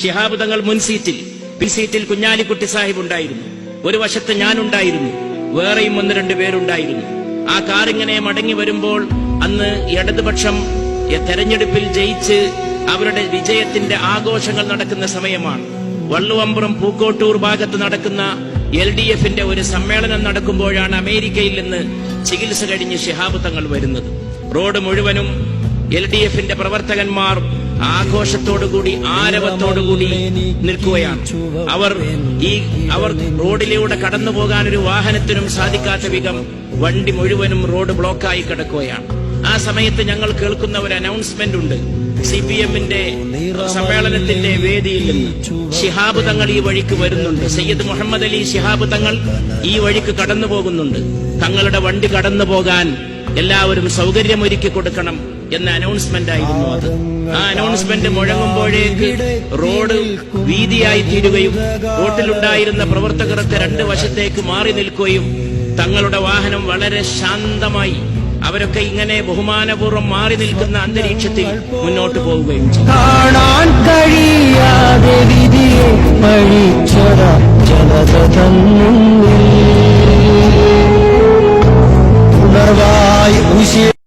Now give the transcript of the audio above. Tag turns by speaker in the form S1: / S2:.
S1: ശിഹാബ് തങ്ങൾ മുൻ സീറ്റിൽ, സീറ്റിൽ കുഞ്ഞാലിക്കുട്ടി സാഹിബ് ഉണ്ടായിരുന്നു. ഒരു വശത്ത് ഞാനുണ്ടായിരുന്നു, വേറെയും 1-2 പേരുണ്ടായിരുന്നു. ആ കാറിങ്ങനെ മടങ്ങി വരുമ്പോൾ അന്ന് ഇടതുപക്ഷം തെരഞ്ഞെടുപ്പിൽ ജയിച്ച് അവരുടെ വിജയത്തിന്റെ ആഘോഷങ്ങൾ നടക്കുന്ന സമയമാണ്. വള്ളുവമ്പുറം പൂക്കോട്ടൂർ ഭാഗത്ത് നടക്കുന്ന LDF-ന്റെ ഒരു സമ്മേളനം നടക്കുമ്പോഴാണ് അമേരിക്കയിൽ നിന്ന് ചികിത്സ കഴിഞ്ഞ് ശിഹാബ് തങ്ങൾ വരുന്നത്. റോഡ് മുഴുവനും LDF-ന്റെ പ്രവർത്തകന്മാർ ആഘോഷത്തോടുകൂടി, ആരവത്തോടുകൂടി നിൽക്കുകയാണ്. അവർ റോഡിലൂടെ കടന്നു പോകാൻ ഒരു വാഹനത്തിനും സാധിക്കാത്ത വിധം വണ്ടി മുഴുവനും റോഡ് ബ്ലോക്കായി കിടക്കുകയാണ്. ആ സമയത്ത് ഞങ്ങൾ കേൾക്കുന്ന ഒരു അനൗൺസ്മെന്റ് ഉണ്ട്. CPM-ന്റെ സമ്മേളനത്തിന്റെ വേദിയിൽ നിന്ന് ശിഹാബ് തങ്ങൾ ഈ വഴിക്ക് വരുന്നുണ്ട്, സയ്യിദ് മുഹമ്മദ് അലി ശിഹാബ് തങ്ങൾ ഈ വഴിക്ക് കടന്നു പോകുന്നുണ്ട്, തങ്ങളുടെ വണ്ടി കടന്നു പോകാൻ എല്ലാവരും സൗകര്യമൊരുക്കി കൊടുക്കണം എന്ന അനൗൺസ്മെന്റ് ആയിരുന്നു അത്. ആ അനൗൺസ്മെന്റ് മുഴങ്ങുമ്പോഴേക്ക് റോഡ് വീതിയായി തീരുകയും റോഡിലുണ്ടായിരുന്ന പ്രവർത്തകർക്ക് 2 വശത്തേക്ക് മാറി നിൽക്കുകയും തങ്ങളുടെ വാഹനം വളരെ ശാന്തമായി അവരൊക്കെ ഇങ്ങനെ ബഹുമാനപൂർവ്വം മാറി നിൽക്കുന്ന അന്തരീക്ഷത്തിൽ മുന്നോട്ട് പോവുകയും ചെയ്തു.
S2: കാണാൻ കഴിയാതെ വിധിയെ പഴിച്ചൊര ജനത തന്നുള്ളിൽ ഉണർവായി